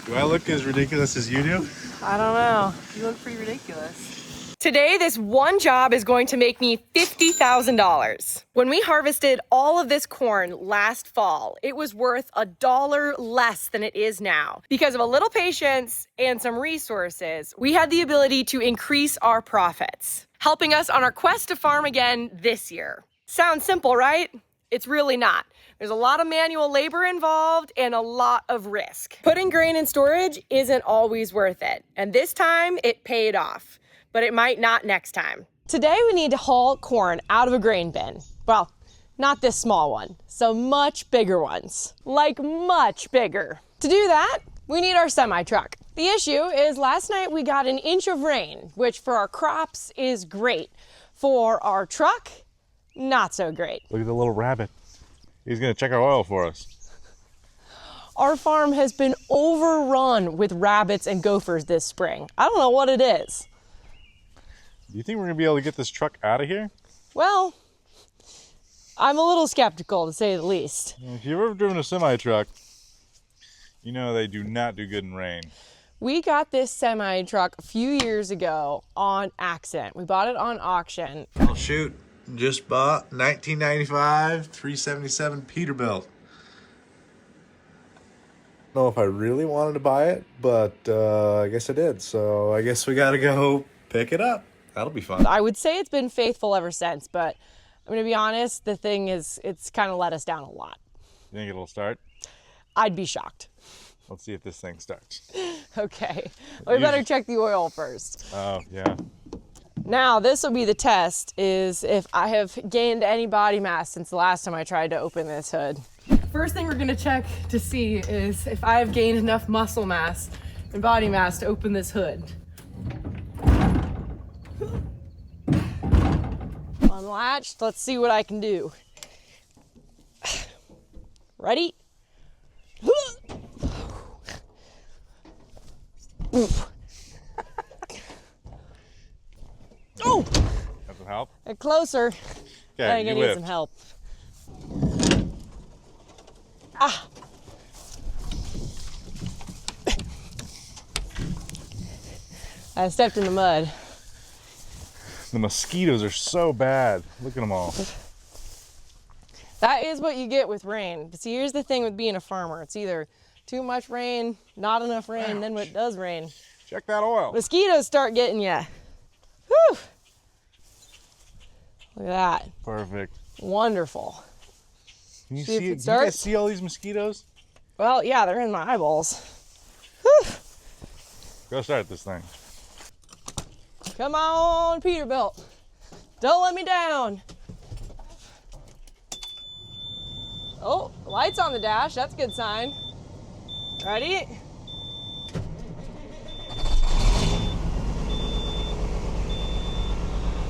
Do I look as ridiculous as you do? I don't know. You look pretty ridiculous. Today, this one job is going to make me $50,000. When we harvested all of this corn last fall, it was worth $1 less than it is now. Because of a little patience and some resources, we had the ability to increase our profits, helping us on our quest to farm again this year. Sounds simple, right? It's really not. There's a lot of manual labor involved and a lot of risk. Putting grain in storage isn't always worth it. And this time it paid off, but it might not next time. Today we need to haul corn out of a grain bin. Well, not this small one, so much bigger ones. Like much bigger. To do that, we need our semi-truck. The issue is last night we got an inch of rain, which for our crops is great. For our truck, not so great. Look at the little rabbit. He's gonna check our oil for us. Our farm has been overrun with rabbits and gophers this spring. I don't know what it is. Do you think we're gonna be able to get this truck out of here? Well, I'm a little skeptical to say the least. If you've ever driven a semi-truck, you know they do not do good in rain. We got this semi truck a few years ago on accident. We bought it on auction. Oh shoot, just bought 1995 377 Peterbilt. I don't know if I really wanted to buy it, but I guess I did. So I guess we gotta go pick it up. That'll be fun. I would say it's been faithful ever since, but I'm gonna be honest, the thing is, it's kind of let us down a lot. You think it'll start? I'd be shocked. Let's see if this thing starts. Okay, we better check the oil first. Oh, yeah. Now, this will be the test, is if I have gained any body mass since the last time I tried to open this hood. First thing we're gonna check to see is if I have gained enough muscle mass and body mass to open this hood. Unlatched, let's see what I can do. Ready? Oh! That would help. Get closer. Okay, I think I need some help. Ah! I stepped in the mud. The mosquitoes are so bad. Look at them all. That is what you get with rain. But see, here's the thing with being a farmer. It's either too much rain, not enough rain, then when it does rain, Check that oil. mosquitoes start getting you. Whew! Look at that. Perfect. Wonderful. Can you See if see it it? Do you starts? guys see all these mosquitoes? Well, yeah, they're in my eyeballs. Whew! Go start this thing. Come on, Peterbilt. Don't let me down. Oh, lights on the dash. That's a good sign. Ready?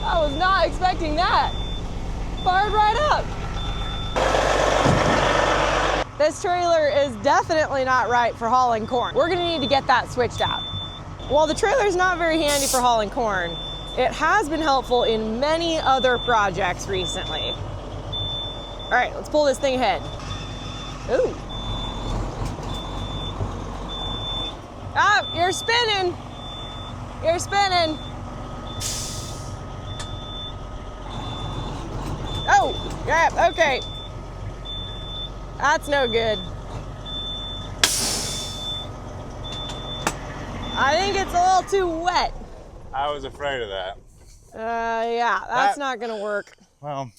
I was not expecting that. Fired right up. This trailer is definitely not right for hauling corn. We're gonna need to get that switched out. While the trailer's not very handy for hauling corn, it has been helpful in many other projects recently. All right, let's pull this thing ahead. Ooh. Ah, you're spinning. You're spinning. Oh, yeah, okay. That's no good. I think it's a little too wet. I was afraid of that. Yeah, that's not gonna work. Well,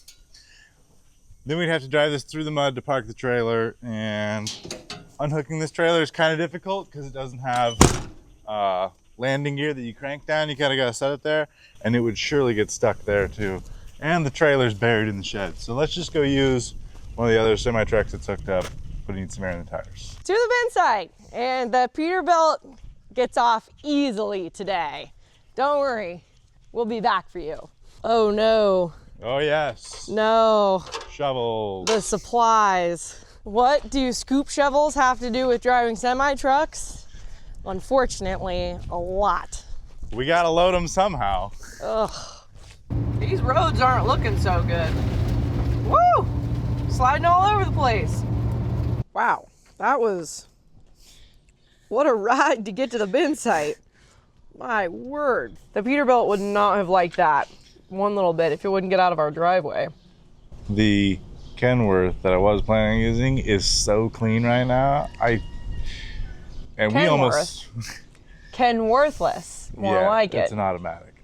then we'd have to drive this through the mud to park the trailer, and unhooking this trailer is kind of difficult because it doesn't have landing gear that you crank down. You kind of got to set it there, and it would surely get stuck there too. And the trailer's buried in the shed. So let's just go use one of the other semi-trucks that's hooked up, putting some air in the tires. To the bin site, and the Peterbilt gets off easily today. Don't worry, we'll be back for you. Oh no. Oh yes. No. Shovels. The supplies. What do scoop shovels have to do with driving semi-trucks? Unfortunately, a lot. We gotta load them somehow. Ugh. These roads aren't looking so good. Woo! Sliding all over the place. Wow, that was What a ride to get to the bin site. My word. The Peterbilt would not have liked that one little bit if it wouldn't get out of our driveway. The Kenworth that I was planning on using is so clean right now. We almost Kenworthless. More like it. It's an automatic.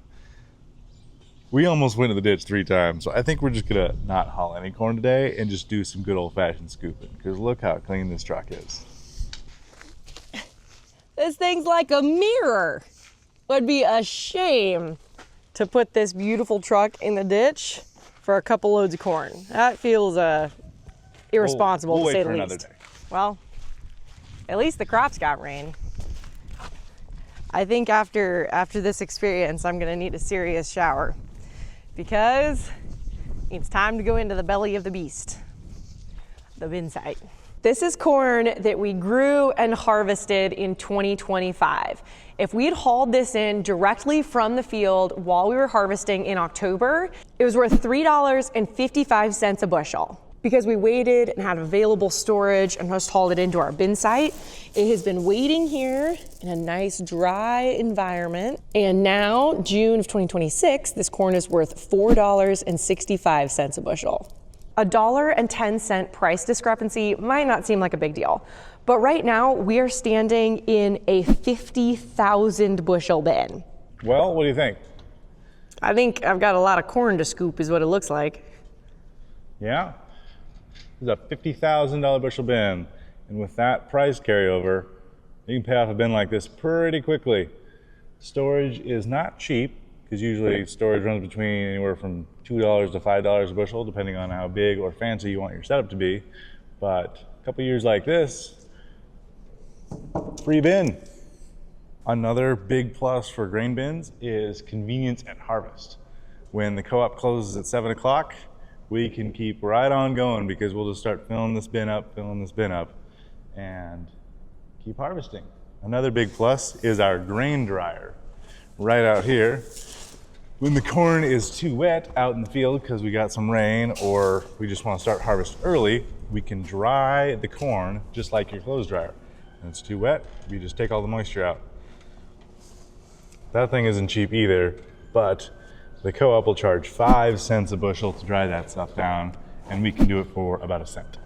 We almost went to the ditch 3 times, so I think we're just gonna not haul any corn today and just do some good old-fashioned scooping, because look how clean this truck is. This thing's like a mirror. Would be a shame to put this beautiful truck in the ditch for a couple loads of corn. That feels irresponsible We'll to say wait the for least. another day. Well, at least the crops got rain. I think after this experience, I'm gonna need a serious shower because it's time to go into the belly of the beast, the bin site. This is corn that we grew and harvested in 2025. If we had hauled this in directly from the field while we were harvesting in October, it was worth $3.55 a bushel. Because we waited and had available storage and just hauled it into our bin site, it has been waiting here in a nice dry environment. And now, June of 2026, this corn is worth $4.65 a bushel. $1.10 price discrepancy might not seem like a big deal, but right now we are standing in a 50,000 bushel bin. Well, what do you think? I think I've got a lot of corn to scoop is what it looks like. Yeah? This is a $50,000 bushel bin, and with that price carryover, you can pay off a bin like this pretty quickly. Storage is not cheap, because usually storage runs between anywhere from $2 to $5 a bushel, depending on how big or fancy you want your setup to be. But a couple years like this, free bin. Another big plus for grain bins is convenience at harvest. When the co-op closes at 7 o'clock, we can keep right on going because we'll just start filling this bin up, and keep harvesting. Another big plus is our grain dryer right out here. When the corn is too wet out in the field because we got some rain or we just want to start harvest early, we can dry the corn just like your clothes dryer. When it's too wet, you just take all the moisture out. That thing isn't cheap either, but the co-op will charge 5 cents a bushel to dry that stuff down, and we can do it for about a cent.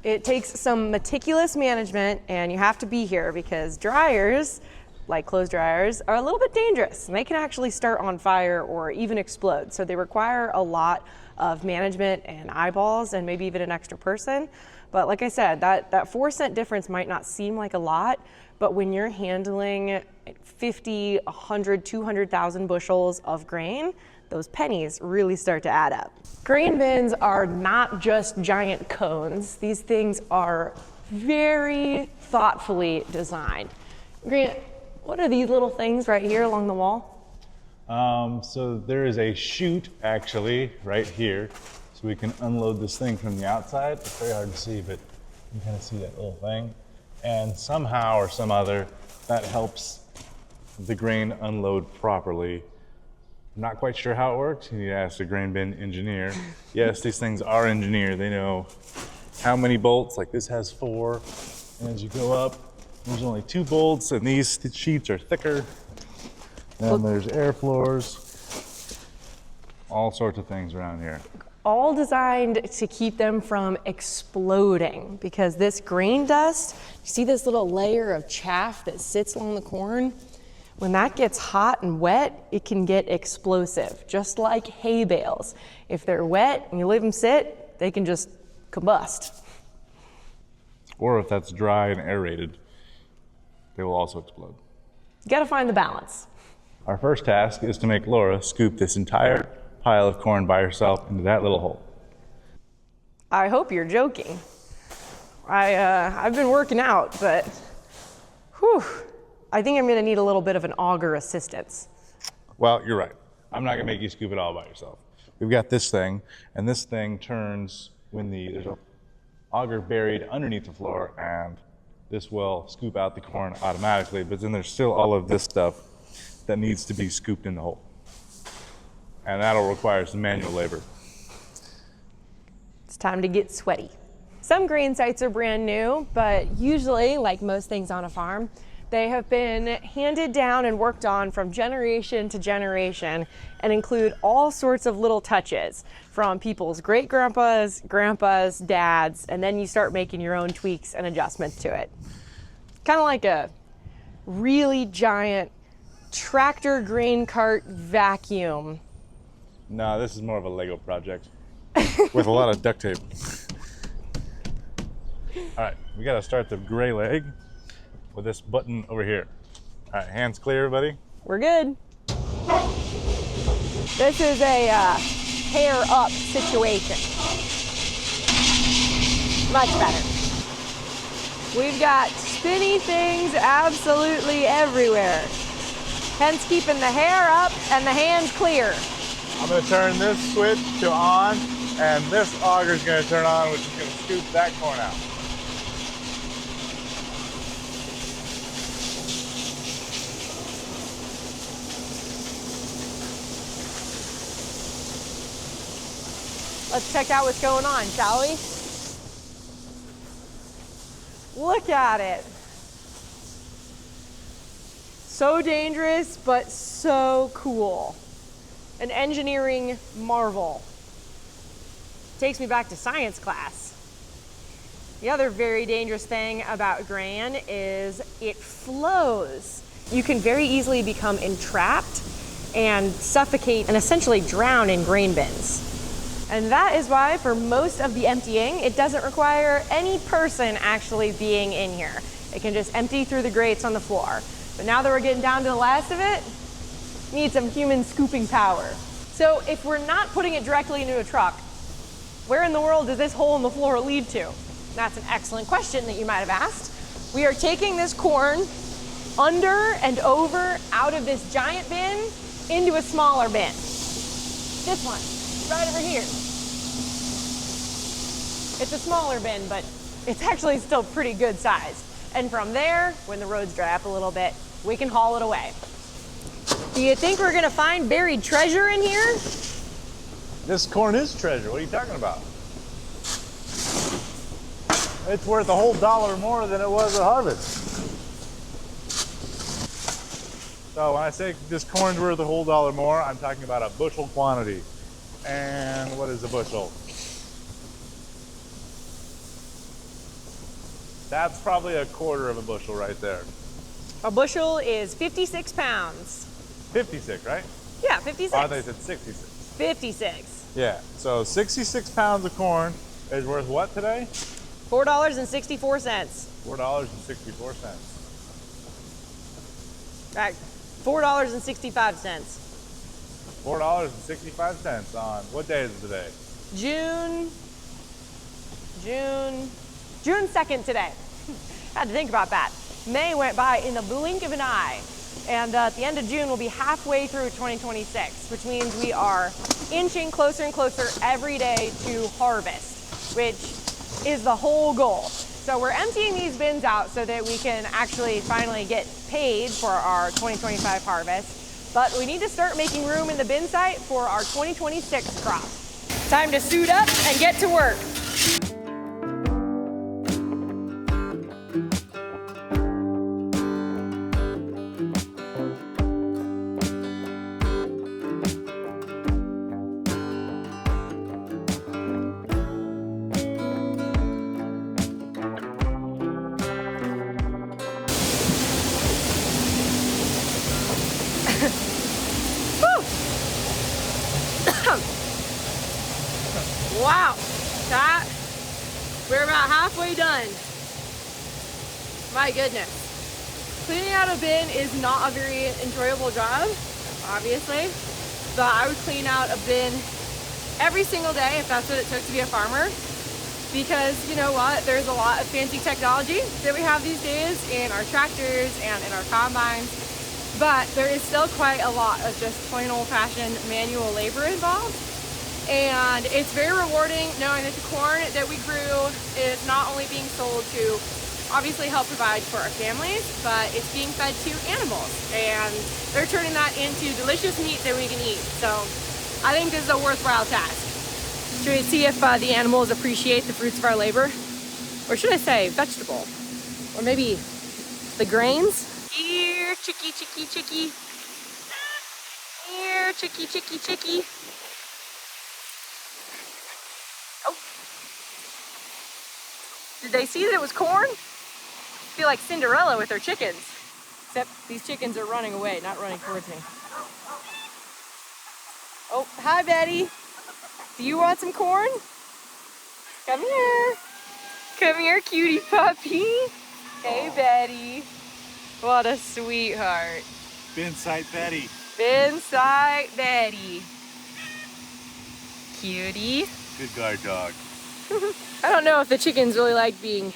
It takes some meticulous management, and you have to be here because dryers, like clothes dryers, are a little bit dangerous and they can actually start on fire or even explode. So they require a lot of management and eyeballs and maybe even an extra person. But like I said, that 4 cent difference might not seem like a lot, but when you're handling 50, 100, 200,000 bushels of grain, those pennies really start to add up. Grain bins are not just giant cones. These things are very thoughtfully designed. Grant, what are these little things right here along the wall? So there is a chute actually right here, so we can unload this thing from the outside. It's very hard to see, but you can kind of see that little thing. And somehow or some other, that helps the grain unload properly. I'm not quite sure how it works. You need to ask the grain bin engineer. Yes, these things are engineered. They know how many bolts, like this has 4. And as you go up, there's only 2 bolts, and these sheets are thicker. And there's air floors, all sorts of things around here. All designed to keep them from exploding because this grain dust, you see this little layer of chaff that sits along the corn? When that gets hot and wet, it can get explosive, just like hay bales. If they're wet and you leave them sit, they can just combust. Or if that's dry and aerated, they will also explode. You gotta find the balance. Our first task is to make Laura scoop this entire pile of corn by herself into that little hole. I hope you're joking. I've been working out, but whew, I think I'm gonna need a little bit of an auger assistance. Well, you're right. I'm not gonna make you scoop it all by yourself. We've got this thing, and this thing turns when there's an auger buried underneath the floor, and this will scoop out the corn automatically, but then there's still all of this stuff that needs to be scooped in the hole. And that'll require some manual labor. It's time to get sweaty. Some grain sites are brand new, but usually, like most things on a farm, They have been handed down and worked on from generation to generation and include all sorts of little touches from people's great-grandpas, grandpas, dads, and then you start making your own tweaks and adjustments to it. Kind of like a really giant tractor grain cart vacuum. No, this is more of a Lego project with a lot of duct tape. All right, we gotta start the gray leg with this button over here. All right, hands clear, everybody. We're good. This is a hair up situation. Much better. We've got spinny things absolutely everywhere. Hence keeping the hair up and the hands clear. I'm gonna turn this switch to on, and this auger is gonna turn on, which is gonna scoop that corn out. Let's check out what's going on, shall we? Look at it. So dangerous, but so cool. An engineering marvel. Takes me back to science class. The other very dangerous thing about grain is it flows. You can very easily become entrapped and suffocate and essentially drown in grain bins. And that is why for most of the emptying, it doesn't require any person actually being in here. It can just empty through the grates on the floor. But now that we're getting down to the last of it, need some human scooping power. So if we're not putting it directly into a truck, where in the world does this hole in the floor lead to? That's an excellent question that you might have asked. We are taking this corn under and over out of this giant bin into a smaller bin. This one, right over here. It's a smaller bin, but it's actually still pretty good size. And from there, when the roads dry up a little bit, we can haul it away. Do you think we're gonna find buried treasure in here? This corn is treasure. What are you talking about? It's worth a whole $1 more than it was at harvest. So when I say this corn's worth a whole $1 more, I'm talking about a bushel quantity. And what is a bushel? That's probably a quarter of a bushel right there. A bushel is 56 pounds. 56, right? Yeah, 56. Oh, I thought you said 66. 56. Yeah, so 66 pounds of corn is worth what today? $4.64. $4.64. Right, $4.65. $4.65 on what day is it today? June 2nd today. Had to think about that. May went by in the blink of an eye. And at the end of June, we'll be halfway through 2026, which means we are inching closer and closer every day to harvest, which is the whole goal. So we're emptying these bins out so that we can actually finally get paid for our 2025 harvest. But we need to start making room in the bin site for our 2026 crop. Time to suit up and get to work. Wow, we're about halfway done. My goodness. Cleaning out a bin is not a very enjoyable job, obviously, but I would clean out a bin every single day if that's what it took to be a farmer, because you know what, there's a lot of fancy technology that we have these days in our tractors and in our combines, but there is still quite a lot of just plain old-fashioned manual labor involved. And it's very rewarding knowing that the corn that we grew is not only being sold to obviously help provide for our families, but it's being fed to animals. And they're turning that into delicious meat that we can eat. So I think this is a worthwhile task. Should we see if the animals appreciate the fruits of our labor? Or should I say vegetable? Or maybe the grains? Here, chickie, chickie, chickie. Here, chickie, chickie, chickie. Oh. Did they see that it was corn? I feel like Cinderella with her chickens. Except these chickens are running away, not running towards me. Oh, hi, Betty. Do you want some corn? Come here. Come here, cutie puppy. Hey, Betty. What a sweetheart. Bin sight Betty. Bin sight Betty. Cutie. Good guard dog. I don't know if the chickens really like being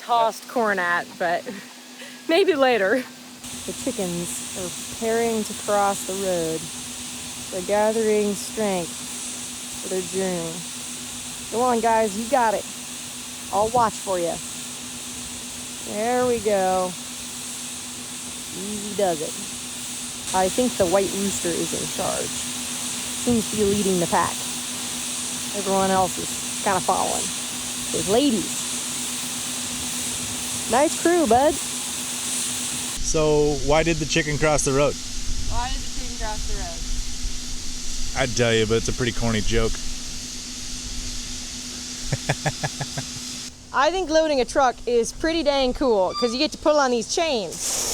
tossed corn at, but maybe later. The chickens are preparing to cross the road. They're gathering strength for their journey. Go on, guys, you got it. I'll watch for you. There we go. Easy does it. I think the white rooster is in charge. Seems to be leading the pack. Everyone else is kind of following. There's ladies. Nice crew, bud. So why did the chicken cross the road? Why did the chicken cross the road? I'd tell you, but it's a pretty corny joke. I think loading a truck is pretty dang cool because you get to pull on these chains.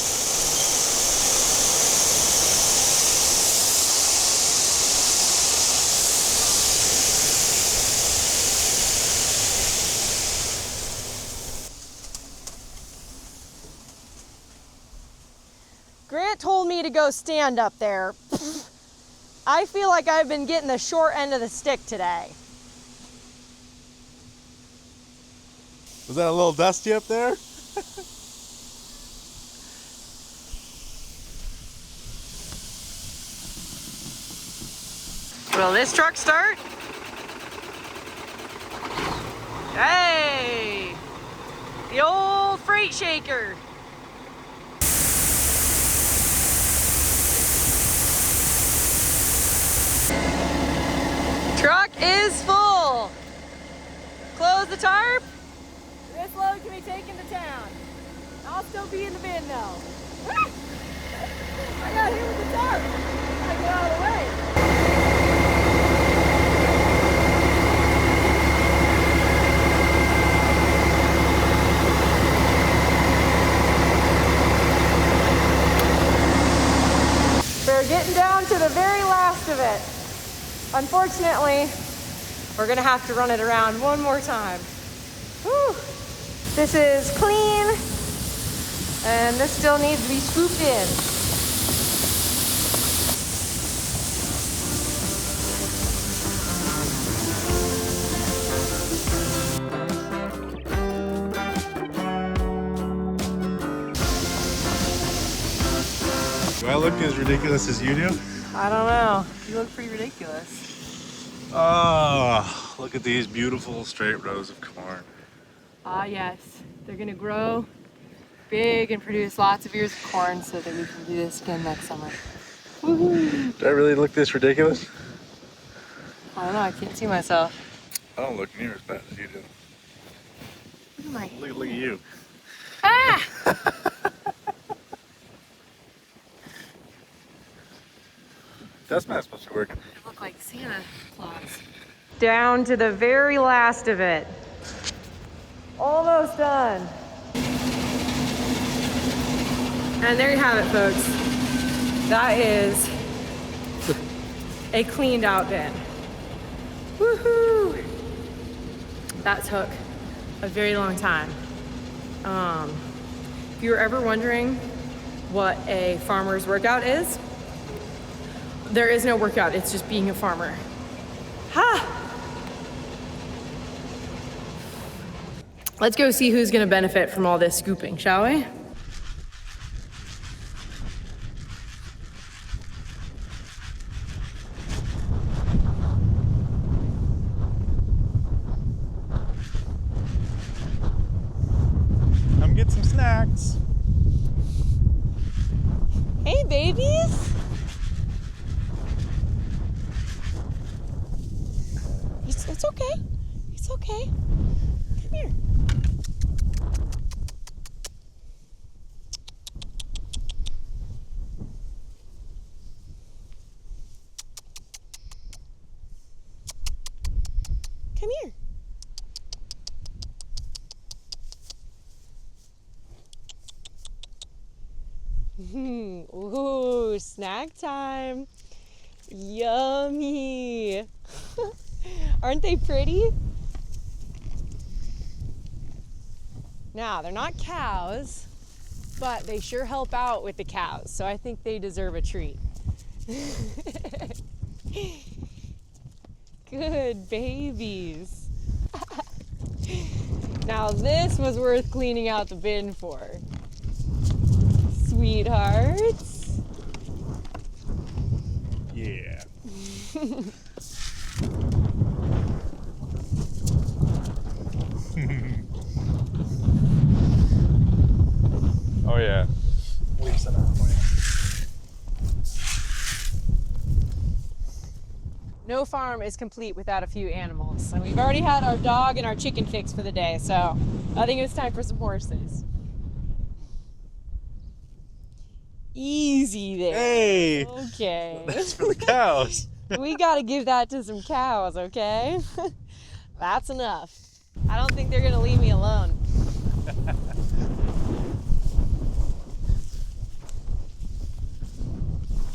Grant told me to go stand up there. I feel like I've been getting the short end of the stick today. Was that a little dusty up there? Will this truck start? Hey! The old freight shaker. Truck is full. Close the tarp. This load can be taken to town. I'll still be in the bin though. I got hit with the tarp. I get out of the way. We're getting down to the very last of it. Unfortunately, we're gonna have to run it around one more time. Whew. This is clean, and this still needs to be scooped in. Do I look as ridiculous as you do? I don't know. You look pretty ridiculous. Oh, look at these beautiful straight rows of corn. Ah, yes. They're gonna grow big and produce lots of ears of corn so that we can do this again next summer. Woohoo! Do I really look this ridiculous? I don't know, I can't see myself. I don't look near as bad as you do. Look at my... Look at you. Ah! That's not supposed to work. I look like Santa Claus. Down to the very last of it. Almost done. And there you have it, folks. That is a cleaned out bin. Woohoo! That took a very long time. If you were ever wondering what a farmer's workout is, there is no workout, it's just being a farmer. Ha! Let's go see who's gonna benefit from all this scooping, shall we? Come get some snacks. Hey, babies. It's okay. It's okay. Come here. Come here. Ooh, snack time. Yummy. Aren't they pretty? Now, they're not cows, but they sure help out with the cows, so I think they deserve a treat. Good babies. Now this was worth cleaning out the bin for. Sweethearts. Yeah. Oh yeah. Leave some out for you. No farm is complete without a few animals. And we've already had our dog and our chicken fix for the day, so I think it's time for some horses. Easy there. Hey! Okay. That's for the cows. We gotta give that to some cows, okay? That's enough. I don't think they're gonna leave me alone.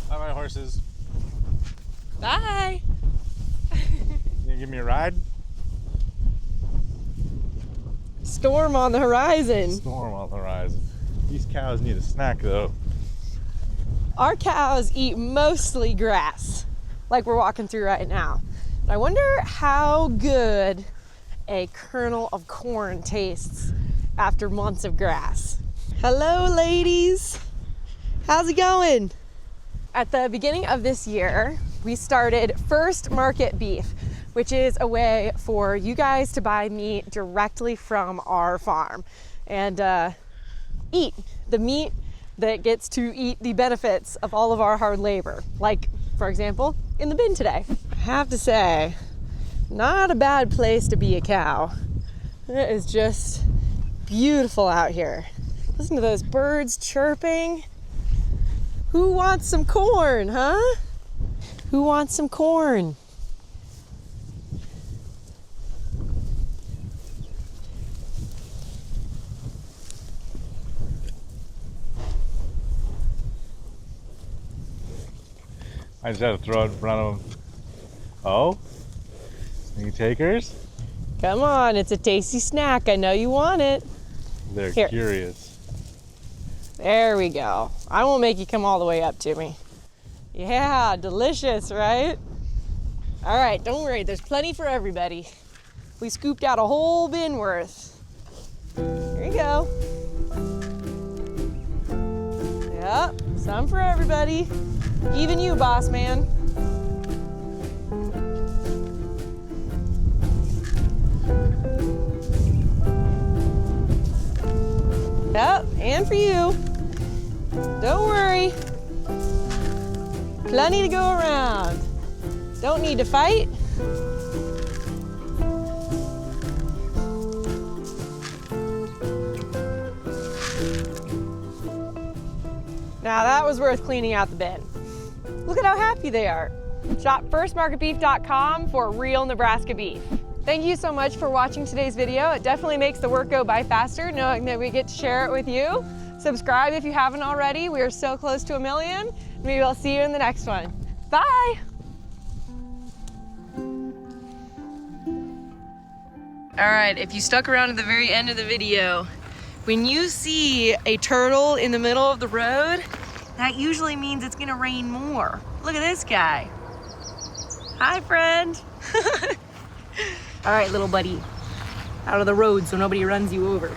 Bye, my horses. Bye. You gonna give me a ride? Storm on the horizon. Storm on the horizon. These cows need a snack though. Our cows eat mostly grass, like we're walking through right now. And I wonder how good a kernel of corn tastes after months of grass. Hello, ladies. How's it going? At the beginning of this year, we started First Market Beef, which is a way for you guys to buy meat directly from our farm and eat the meat that gets to eat the benefits of all of our hard labor. Like, for example, in the bin today. I have to say, not a bad place to be a cow. It is just beautiful out here. Listen to those birds chirping. Who wants some corn, huh? Who wants some corn? I just had to throw it in front of them. Oh? Any takers? Come on, it's a tasty snack. I know you want it. They're Here. curious. There we go. I won't make you come all the way up to me. Yeah, delicious, right? All right, don't worry. There's plenty for everybody. We scooped out a whole bin worth. Here you go. Yep, some for everybody. Even you, boss man. Yep, and for you. Don't worry. Plenty to go around. Don't need to fight. Now that was worth cleaning out the bin. Look at how happy they are. Shop firstmarketbeef.com for real Nebraska beef. Thank you so much for watching today's video. It definitely makes the work go by faster knowing that we get to share it with you. Subscribe if you haven't already. We are so close to 1 million. Maybe I'll see you in the next one. Bye. All right, if you stuck around to the very end of the video, when you see a turtle in the middle of the road, that usually means it's gonna rain more. Look at this guy. Hi, friend. All right, little buddy. Out of the road so nobody runs you over.